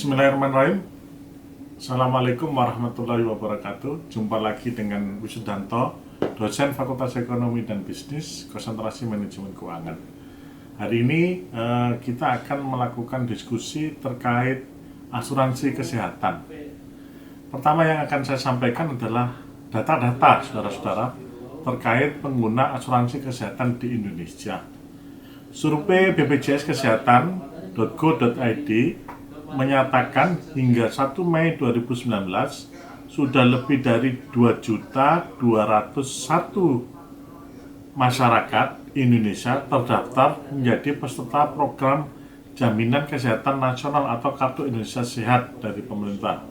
Bismillahirrahmanirrahim. Assalamualaikum warahmatullahi wabarakatuh. Jumpa lagi dengan Wisudanto, dosen Fakultas Ekonomi dan Bisnis, konsentrasi manajemen keuangan. Hari ini kita akan melakukan diskusi terkait asuransi kesehatan. Pertama yang akan saya sampaikan adalah data-data saudara-saudara terkait pengguna asuransi kesehatan di Indonesia. Survei BPJS Kesehatan.go.id menyatakan hingga 1 Mei 2019 sudah lebih dari 2.201 masyarakat Indonesia terdaftar menjadi peserta program Jaminan Kesehatan Nasional atau Kartu Indonesia Sehat dari pemerintah.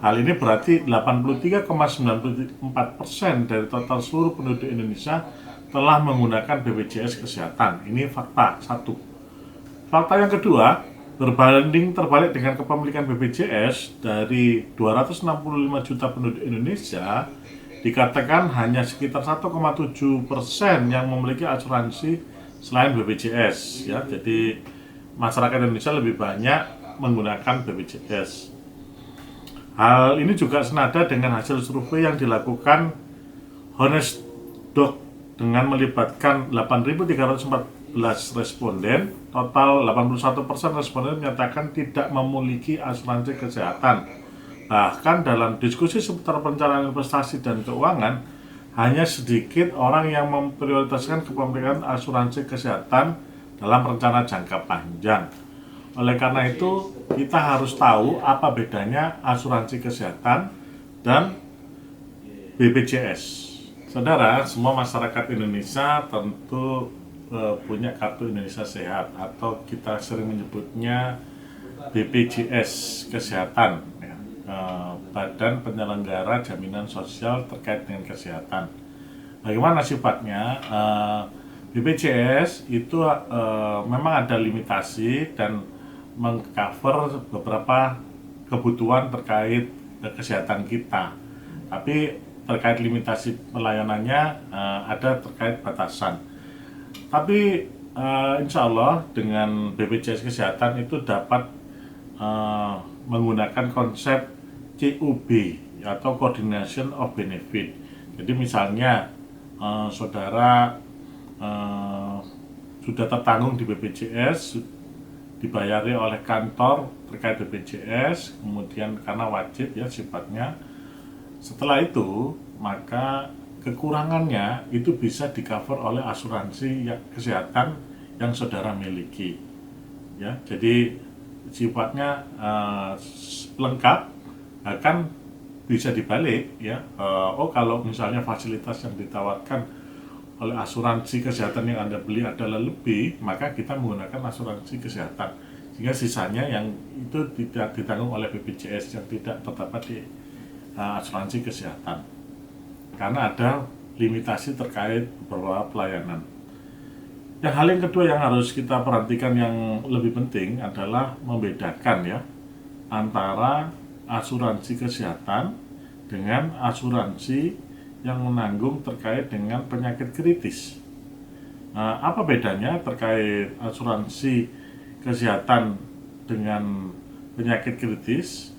Hal ini berarti 83,94% dari total seluruh penduduk Indonesia telah menggunakan BPJS Kesehatan. Ini fakta satu. Fakta yang kedua, berbanding terbalik dengan kepemilikan BPJS dari 265 juta penduduk Indonesia, dikatakan hanya sekitar 1,7% yang memiliki asuransi selain BPJS. Ya, jadi masyarakat Indonesia lebih banyak menggunakan BPJS. Hal ini juga senada dengan hasil survei yang dilakukan Honestdoc dengan melibatkan 8.314 responden. Total 81% responden menyatakan tidak memiliki asuransi kesehatan. Bahkan dalam diskusi seputar perencanaan investasi dan keuangan, hanya sedikit orang yang memprioritaskan kepemilikan asuransi kesehatan dalam rencana jangka panjang. Oleh karena itu, kita harus tahu apa bedanya asuransi kesehatan dan BPJS. Saudara, semua masyarakat Indonesia tentu punya kartu Indonesia Sehat atau kita sering menyebutnya BPJS Kesehatan, ya, Badan Penyelenggara Jaminan Sosial terkait dengan kesehatan. Bagaimana sifatnya? BPJS itu memang ada limitasi dan mengcover beberapa kebutuhan terkait kesehatan kita, tapi terkait limitasi pelayanannya ada terkait batasan. Tapi insya Allah dengan BPJS Kesehatan itu dapat menggunakan konsep COB atau Coordination of Benefit. Jadi misalnya saudara sudah tertanggung di BPJS, dibayari oleh kantor terkait BPJS, kemudian karena wajib ya sifatnya. Setelah itu, maka kekurangannya itu bisa di-cover oleh asuransi kesehatan yang saudara miliki. Ya, jadi sifatnya lengkap, bahkan bisa dibalik ya. Kalau misalnya fasilitas yang ditawarkan oleh asuransi kesehatan yang Anda beli adalah lebih, maka kita menggunakan asuransi kesehatan. Sehingga sisanya yang itu tidak ditanggung oleh BPJS yang tidak terdapat di asuransi kesehatan karena ada limitasi terkait beberapa pelayanan. Yang hal yang kedua yang harus kita perhatikan yang lebih penting adalah membedakan ya antara asuransi kesehatan dengan asuransi yang menanggung terkait dengan penyakit kritis. Apa bedanya terkait asuransi kesehatan dengan penyakit kritis?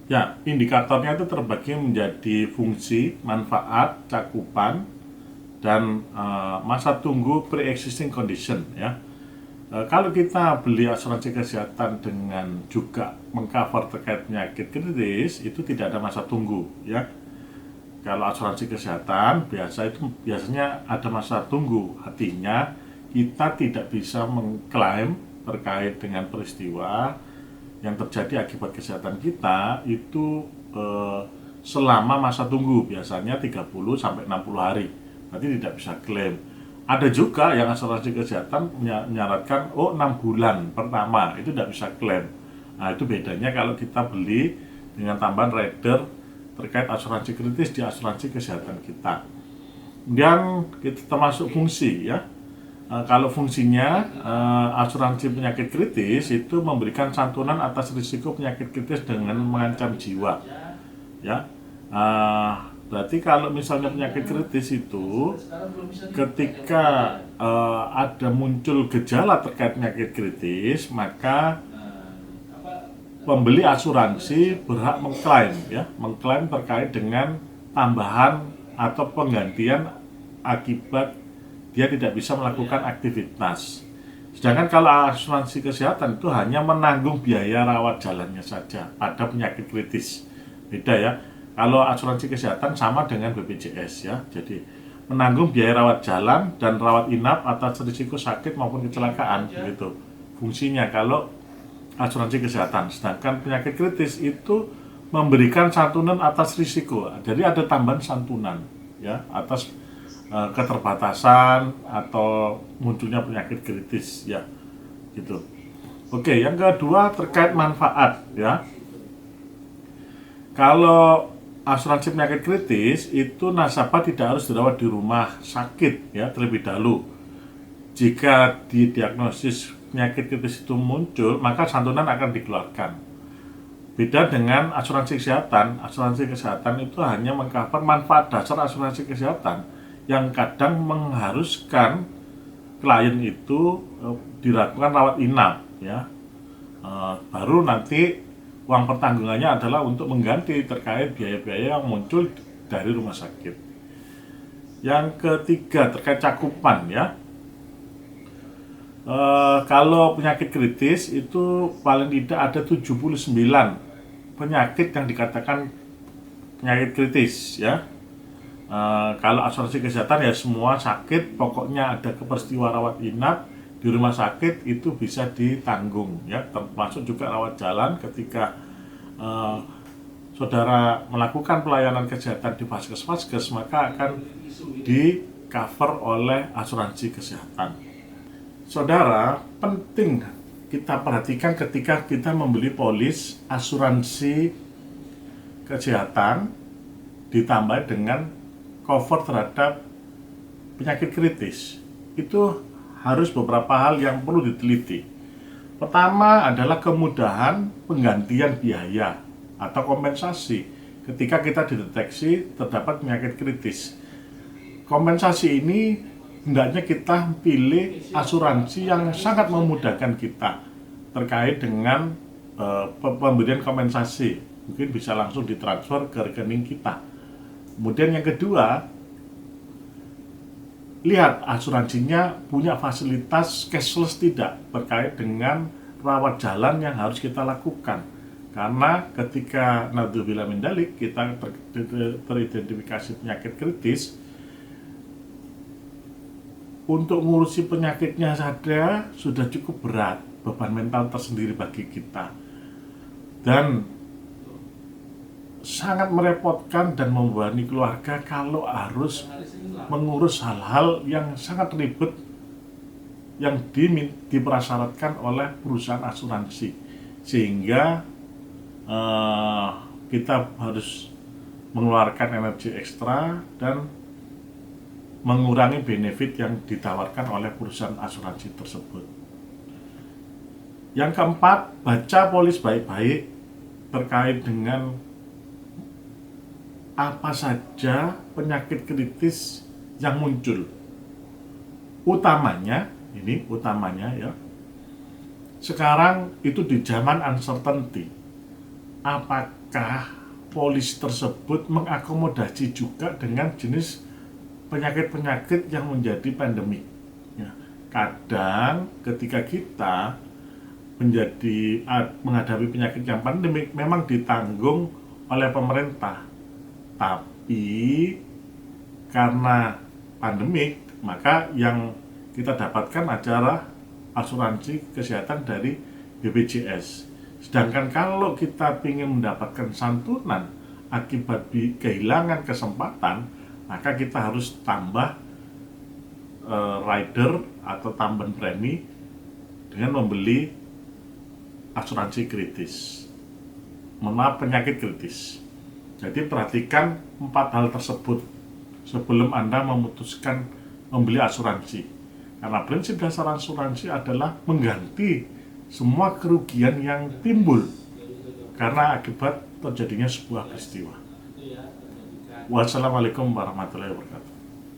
Ya, indikatornya itu terbagi menjadi fungsi, manfaat, cakupan, dan masa tunggu pre-existing condition. Ya, kalau kita beli asuransi kesehatan dengan juga mengcover terkait penyakit kritis, itu tidak ada masa tunggu. Ya, kalau asuransi kesehatan biasanya ada masa tunggu, artinya kita tidak bisa mengklaim terkait dengan peristiwa yang terjadi akibat kesehatan kita itu selama masa tunggu, biasanya 30 sampai 60 hari. Berarti tidak bisa klaim. Ada juga yang asuransi kesehatan menyarankan 6 bulan pertama itu tidak bisa klaim. Nah, itu bedanya kalau kita beli dengan tambahan rider terkait asuransi kritis di asuransi kesehatan kita. Kemudian kita termasuk fungsi ya. Kalau fungsinya asuransi penyakit kritis itu memberikan santunan atas risiko penyakit kritis dengan mengancam jiwa. Ya, berarti kalau misalnya penyakit kritis itu ketika ada muncul gejala terkait penyakit kritis, maka pembeli asuransi berhak mengklaim, ya, mengklaim terkait dengan tambahan atau penggantian akibat dia tidak bisa melakukan aktivitas. Sedangkan kalau asuransi kesehatan itu hanya menanggung biaya rawat jalannya saja pada penyakit kritis. Beda ya. Kalau asuransi kesehatan sama dengan BPJS ya. Jadi menanggung biaya rawat jalan dan rawat inap atas risiko sakit maupun kecelakaan begitu. Fungsinya kalau asuransi kesehatan. Sedangkan penyakit kritis itu memberikan santunan atas risiko. Jadi ada tambahan santunan ya atas keterbatasan atau munculnya penyakit kritis ya gitu. Oke, yang kedua terkait manfaat ya. Kalau asuransi penyakit kritis itu nasabah tidak harus dirawat di rumah sakit ya terlebih dahulu. Jika didiagnosis penyakit kritis itu muncul, maka santunan akan dikeluarkan. Beda dengan asuransi kesehatan. Asuransi kesehatan itu hanya mengcover manfaat dasar asuransi kesehatan yang kadang mengharuskan klien itu dilakukan rawat inap ya. Baru nanti uang pertanggungannya adalah untuk mengganti terkait biaya-biaya yang muncul dari rumah sakit. Yang ketiga terkait cakupan ya. Kalau penyakit kritis itu paling tidak ada 79 penyakit yang dikatakan penyakit kritis ya. Kalau asuransi kesehatan ya semua sakit, pokoknya ada peristiwa rawat inap di rumah sakit itu bisa ditanggung ya, termasuk juga rawat jalan ketika saudara melakukan pelayanan kesehatan di vaskes maka akan di cover oleh asuransi kesehatan. Saudara, penting kita perhatikan ketika kita membeli polis asuransi kesehatan ditambah dengan cover terhadap penyakit kritis. Itu harus beberapa hal yang perlu diteliti. Pertama adalah kemudahan penggantian biaya atau kompensasi ketika kita dideteksi terdapat penyakit kritis. Kompensasi ini hendaknya kita pilih asuransi yang sangat memudahkan kita terkait dengan pemberian kompensasi. Mungkin bisa langsung ditransfer ke rekening kita. Kemudian yang kedua, lihat asuransinya punya fasilitas cashless tidak terkait dengan rawat jalan yang harus kita lakukan. Karena ketika naudzubillah min dzalik kita teridentifikasi penyakit kritis, untuk ngurusi penyakitnya saja sudah cukup berat, beban mental tersendiri bagi kita. Dan sangat merepotkan dan membebani keluarga kalau harus mengurus hal-hal yang sangat ribet yang dipersyaratkan oleh perusahaan asuransi, sehingga kita harus mengeluarkan energi ekstra dan mengurangi benefit yang ditawarkan oleh perusahaan asuransi tersebut. Yang keempat, baca polis baik-baik terkait dengan apa saja penyakit kritis yang muncul. Utamanya ya. Sekarang itu di zaman uncertainty. Apakah polis tersebut mengakomodasi juga dengan jenis penyakit-penyakit yang menjadi pandemik? Ya. Kadang ketika kita menghadapi penyakit yang pandemik memang ditanggung oleh pemerintah. Tapi karena pandemik, maka yang kita dapatkan adalah asuransi kesehatan dari BPJS. Sedangkan kalau kita ingin mendapatkan santunan akibat kehilangan kesempatan, maka kita harus tambah rider atau tambahan premi dengan membeli asuransi kritis. Penyakit kritis. Jadi perhatikan 4 hal tersebut sebelum Anda memutuskan membeli asuransi. Karena prinsip dasar asuransi adalah mengganti semua kerugian yang timbul karena akibat terjadinya sebuah peristiwa. Wassalamualaikum warahmatullahi wabarakatuh.